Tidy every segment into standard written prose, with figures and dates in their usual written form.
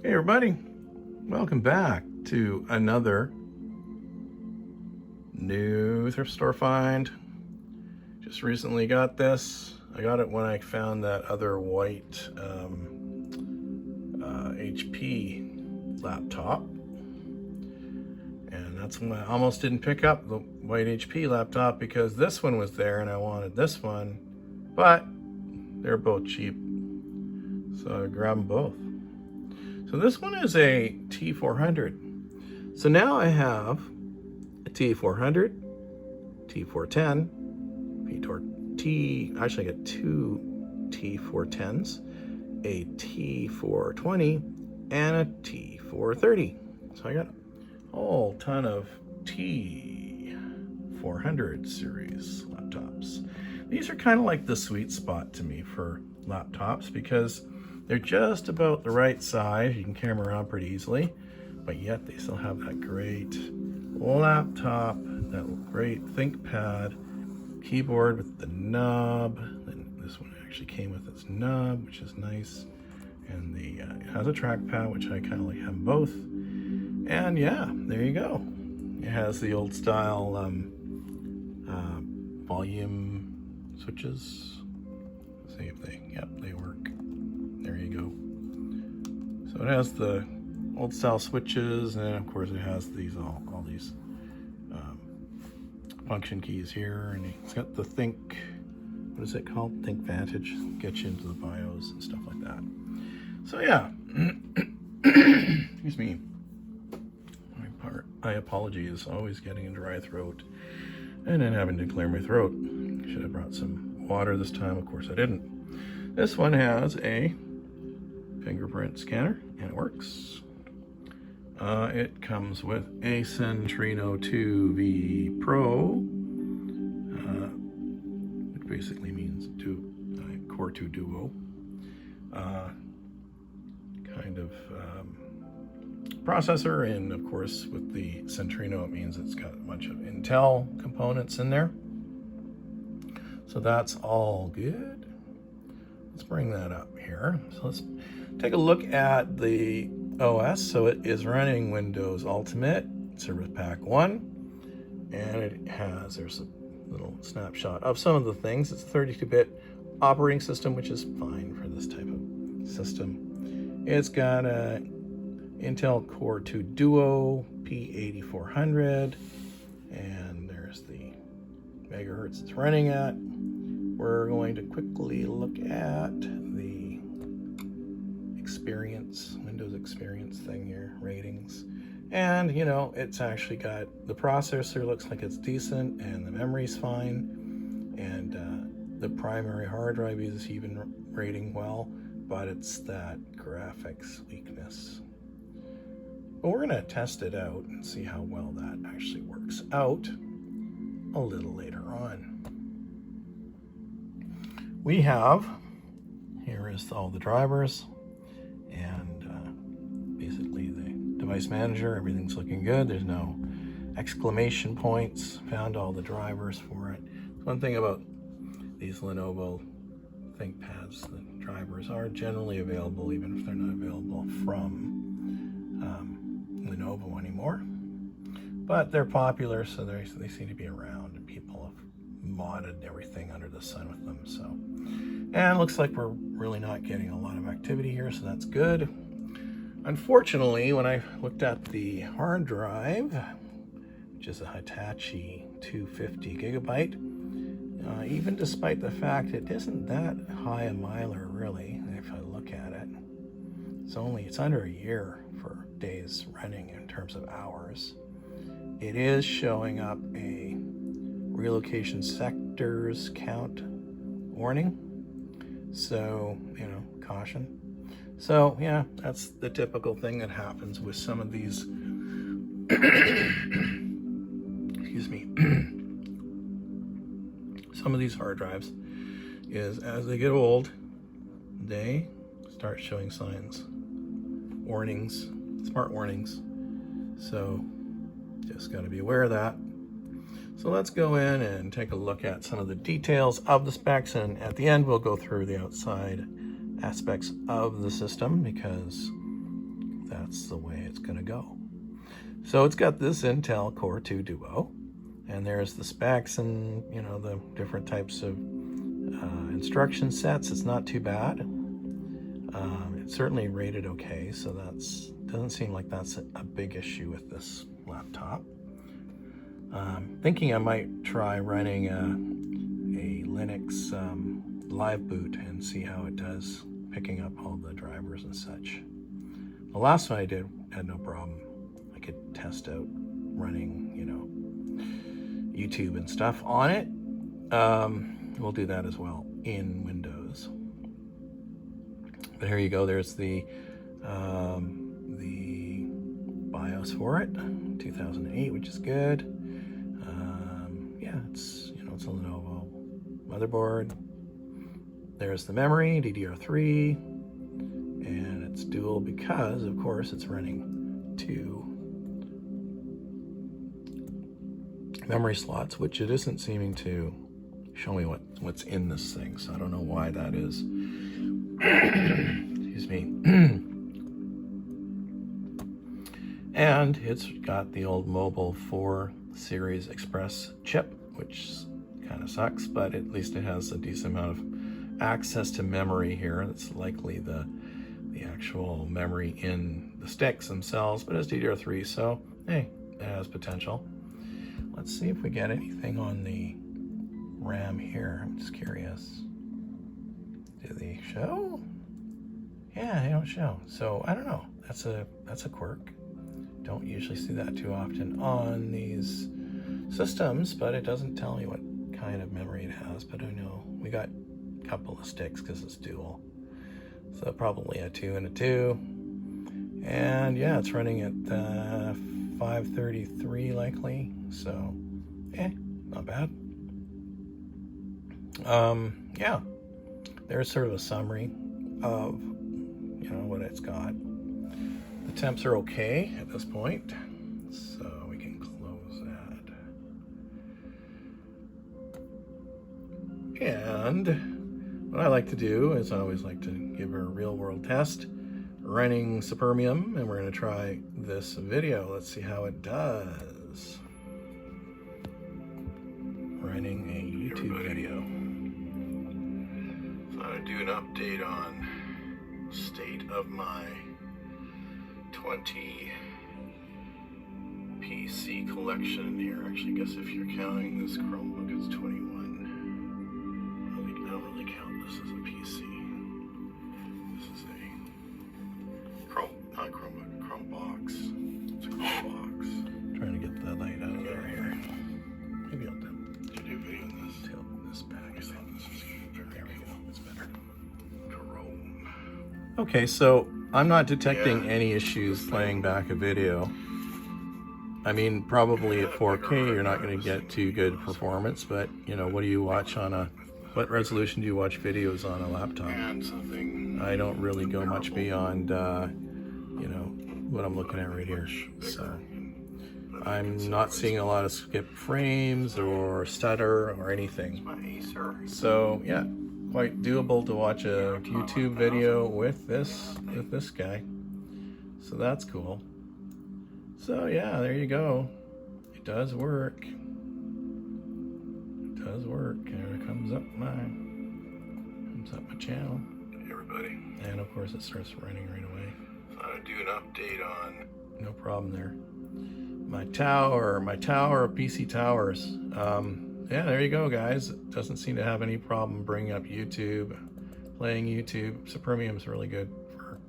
Hey everybody, welcome back to another new thrift store find. Just recently got this. I got it when I found that other white HP laptop. And that's when I almost didn't pick up the white HP laptop because this one was there and I wanted this one, but they're both cheap. So I grabbed them both. So this one is a T400. So now I have a T400, T410, actually I got two T410s, a T420, and a T430. So I got a whole ton of T400 series laptops. These are kind of like the sweet spot to me for laptops because they're just about the right size. You can carry them around pretty easily, but yet they still have that great laptop, that great ThinkPad keyboard with the nub. And this one actually came with its nub, which is nice. And it has a trackpad, which I kind of like having both. And yeah, there you go. It has the old style volume switches. See if they work. There you go. So it has the old style switches, and then of course it has these all these function keys here, and it's got the what is it called? Think Vantage, gets you into the BIOS and stuff like that. So yeah, excuse me. My apologies, always getting a dry throat and then having to clear my throat. Should have brought some water this time, of course I didn't. This one has a fingerprint scanner and it works. It comes with a Centrino 2V Pro, which basically means Core 2 Duo. Kind of processor, and of course with the Centrino it means it's got a bunch of Intel components in there. So that's all good. Let's bring that up here. So let's take a look at the OS. So it is running Windows Ultimate Service Pack 1, and there's a little snapshot of some of the things. It's a 32-bit operating system, which is fine for this type of system. It's got a Intel Core 2 Duo P8400, and there's the megahertz it's running at. We're going to quickly look at the Windows Experience thing here, ratings. And you know, it's actually got the processor looks like it's decent, and the memory's fine, and the primary hard drive is even rating well, but it's that graphics weakness. But we're gonna test it out and see how well that actually works out a little later on. We have, here is all the drivers, and basically the device manager, everything's looking good. There's no exclamation points. Found all the drivers for it. One thing about these Lenovo ThinkPads, the drivers are generally available, even if they're not available from Lenovo anymore. But they're popular, so they seem to be around, and people have modded everything under the sun with them. So, and it looks like we're really not getting a lot of activity here, so that's good. Unfortunately, when I looked at the hard drive, which is a Hitachi 250 gigabyte, even despite the fact it isn't that high a miler really, if I look at it, it's under a year for days running in terms of hours. It is showing up a relocation sectors count warning, so you know, caution. So yeah, that's the typical thing that happens with some of these excuse me some of these hard drives, is as they get old they start showing signs, warnings, smart warnings. So just got to be aware of that. So let's go in and take a look at some of the details of the specs, and at the end we'll go through the outside aspects of the system, because that's the way it's going to go. So it's got this Intel Core 2 Duo, and there's the specs and, you know, the different types of instruction sets. It's not too bad. It's certainly rated okay, so doesn't seem like that's a big issue with this laptop. Thinking I might try running a Linux live boot and see how it does, picking up all the drivers and such. The last one I did had no problem. I could test out running, you know, YouTube and stuff on it. We'll do that as well in Windows. But here you go. There's the BIOS for it, 2008, which is good. Yeah, it's, you know, it's a Lenovo motherboard. There's the memory, DDR3, and it's dual because, of course, it's running 2 memory slots, which it isn't seeming to show me what's in this thing, so I don't know why that is. Excuse me. And it's got the old Mobile 4 Series Express chip, which kind of sucks, but at least it has a decent amount of access to memory here. That's likely the actual memory in the sticks themselves, but it's DDR3, so hey, it has potential. Let's see if we get anything on the RAM here. I'm just curious. Do they show? Yeah, they don't show. So I don't know. That's a quirk. Don't usually see that too often on these systems, but it doesn't tell me what kind of memory it has. But I know we got a couple of sticks because it's dual. So probably a 2 and a 2. And yeah, it's running at 533 likely. So not bad. Yeah, there's sort of a summary of, you know, what it's got. The temps are okay at this point, so we can close that. And what I like to do is I always like to give her a real world test running Supermium, and we're going to try this video. Let's see how it does. Running a YouTube video. So I'm going to do an update on state of my 20 PC collection here. Actually, I guess if you're counting this Chromebook, it's 21. I don't really count this as a PC. This is a Chromebox. It's a Chromebox. Trying to get the light out of here. Maybe I'll do a video on this. Tilt this back. I think this is good. There we go. It's better. Chrome. Okay, so I'm not detecting any issues playing back a video. I mean, probably at 4K you're not going to get too good performance, but you know, what do you watch on what resolution do you watch videos on a laptop? I don't really go much beyond, you know, what I'm looking at right here. So I'm not seeing a lot of skip frames or stutter or anything. So yeah, quite doable to watch a YouTube video with this guy. So that's cool. So yeah, there you go. It does work. It does work. There it comes up my channel. Hey everybody. And of course it starts running right away. So I'm gonna do an update on. No problem there. My tower of PC towers. Yeah, there you go, guys. It doesn't seem to have any problem bringing up YouTube, playing YouTube. Supermium's really good for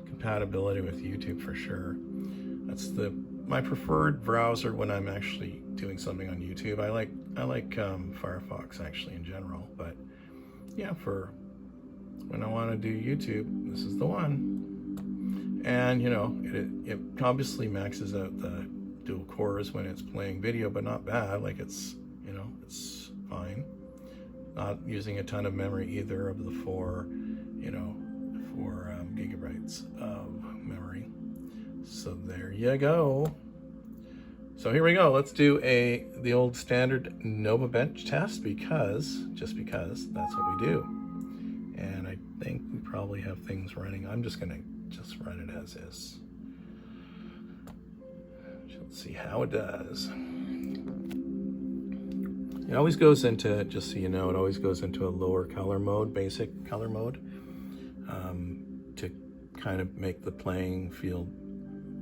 compatibility with YouTube for sure. That's my preferred browser when I'm actually doing something on YouTube. I like Firefox actually in general, but yeah, for when I want to do YouTube, this is the one. And you know, it obviously maxes out the dual cores when it's playing video, but not bad. Like it's, you know, it's fine. Not using a ton of memory either of the 4 gigabytes of memory. So there you go. So here we go. Let's do the old standard Nova Bench test just because that's what we do. And I think we probably have things running. I'm just gonna run it as is. Let's see how it does. It always goes into, just so you know, it always goes into a lower color mode, basic color mode, to kind of make the playing feel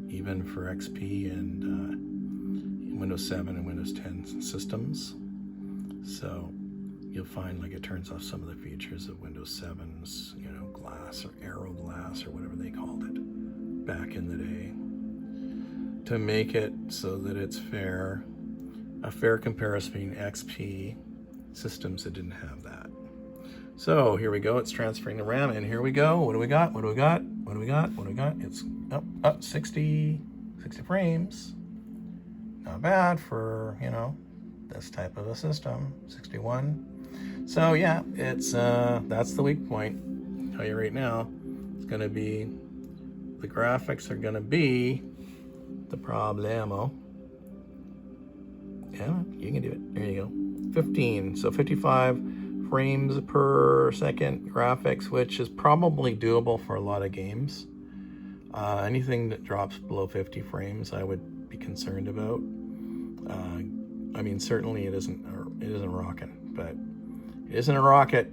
even for XP and Windows 7 and Windows 10 systems. So you'll find like it turns off some of the features of Windows 7's, you know, glass or Aero glass or whatever they called it back in the day, to make it so that it's fair, a fair comparison between XP systems that didn't have that. So here we go, it's transferring the RAM, and here we go. What do we got? What do we got? What do we got? What do we got? It's up 60 frames. Not bad for, you know, this type of a system. 61. So yeah, it's that's the weak point. I'll tell you right now, it's gonna be, the graphics are gonna be the problemo. Yeah, you can do it. There you go. 15, so 55 frames per second graphics, which is probably doable for a lot of games. Anything that drops below 50 frames, I would be concerned about. I mean, certainly it isn't rocking, but it isn't a rocket,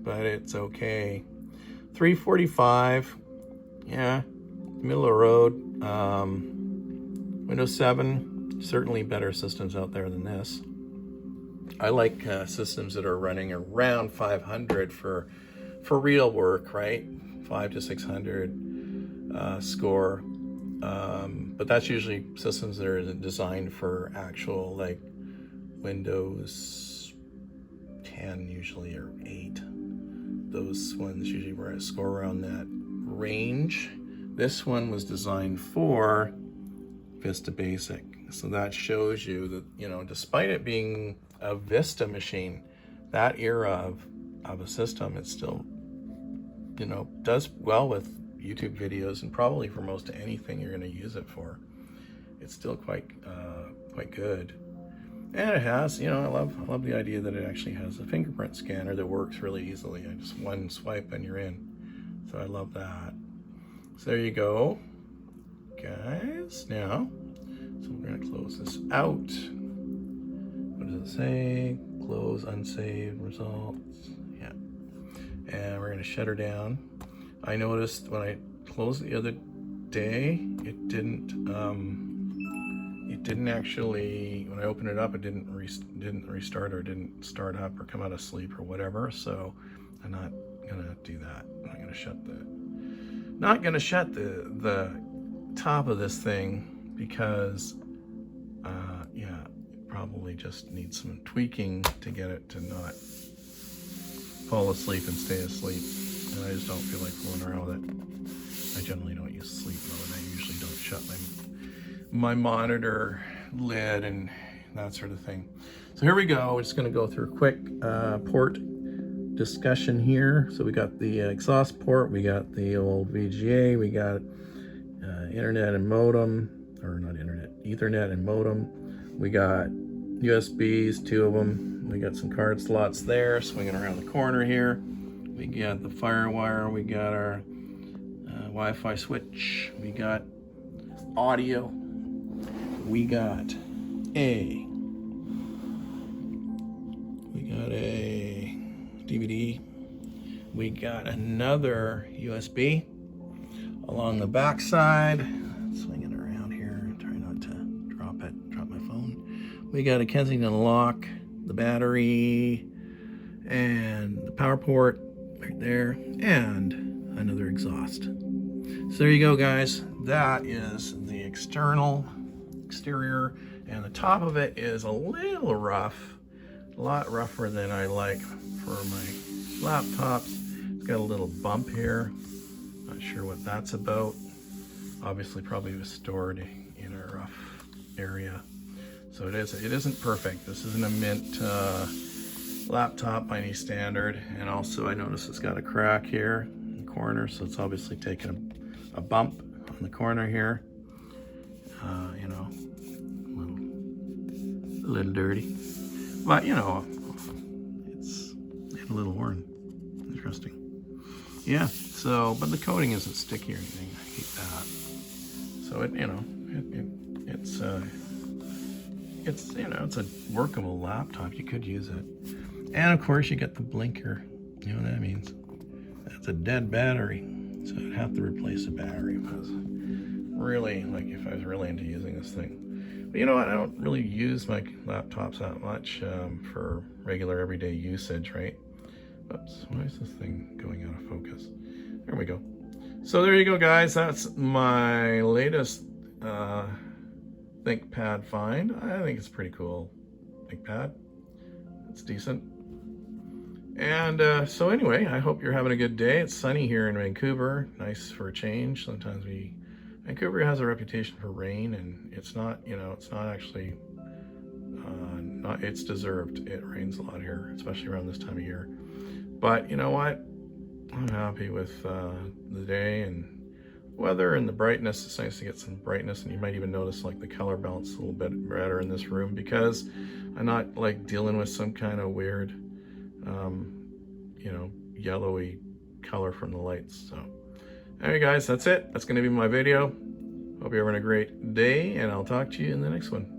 but it's okay. 345, yeah, middle of the road. Windows 7, certainly better systems out there than this. I like systems that are running around 500 for real work, right? 500 to 600 score. But that's usually systems that are designed for actual, like Windows 10 usually, or 8. Those ones usually were a score around that range. This one was designed for Vista Basic. So that shows you that, you know, despite it being a Vista machine, that era of a system, it still, you know, does well with YouTube videos, and probably for most anything you're going to use it for. It's still quite good. And it has, you know, I love the idea that it actually has a fingerprint scanner that works really easily. Just one swipe and you're in. So I love that. So there you go, guys. Now, so we're going to close this out. What does it say? Close unsaved results. Yeah. And we're going to shut her down. I noticed when I closed the other day, it didn't actually, when I opened it up, it didn't restart, or didn't start up or come out of sleep or whatever. So I'm not gonna do that. I'm not gonna shut the top of this thing, because yeah, it probably just needs some tweaking to get it to not fall asleep and stay asleep. And I just don't feel like fooling around with it. I generally don't use sleep mode. I usually don't shut my monitor lid and that sort of thing. So here we go. We're just going to go through a quick port discussion here. So we got the exhaust port, we got the old VGA, we got internet and modem, or not internet, Ethernet and modem. We got USBs, 2 of them. We got some card slots there, swinging around the corner here. We got the FireWire, we got our Wi-Fi switch, we got audio, we got a DVD, we got another USB along the back side. Swing it around here, try not to drop my phone. We got a Kensington lock, the battery, and the power port right there, and another exhaust. So there you go, guys. That is the exterior, and the top of it is a little rough, a lot rougher than I like for my laptops. It's got a little bump here. Not sure what that's about. Obviously, probably was stored in a rough area. So it isn't perfect. This isn't a mint laptop by any standard. And also I notice it's got a crack here in the corner, so it's obviously taken a bump on the corner here. You know, a little dirty, but you know, it's a little worn. Interesting. Yeah. So, but the coating isn't sticky or anything. I hate that. So it, you know, it's you know, it's a workable laptop. You could use it. And of course you get the blinker. You know what that means? That's a dead battery. So I'd have to replace the battery if I was really, like, if I was really into using this thing. But you know what? I don't really use my laptops that much for regular everyday usage, right? Oops, why is this thing going out of focus? There we go. So there you go, guys. That's my latest ThinkPad find. I think it's pretty cool. ThinkPad. It's decent. And so anyway, I hope you're having a good day. It's sunny here in Vancouver. Nice for a change. Sometimes Vancouver has a reputation for rain, and it's not, you know, it's not actually, it's deserved. It rains a lot here, especially around this time of year. But you know what? I'm happy with the day and weather and the brightness. It's nice to get some brightness, and you might even notice like the color balance a little bit better in this room because I'm not like dealing with some kind of weird you know, yellowy color from the lights. So anyway, guys, that's it. That's going to be my video. Hope you're having a great day, and I'll talk to you in the next one.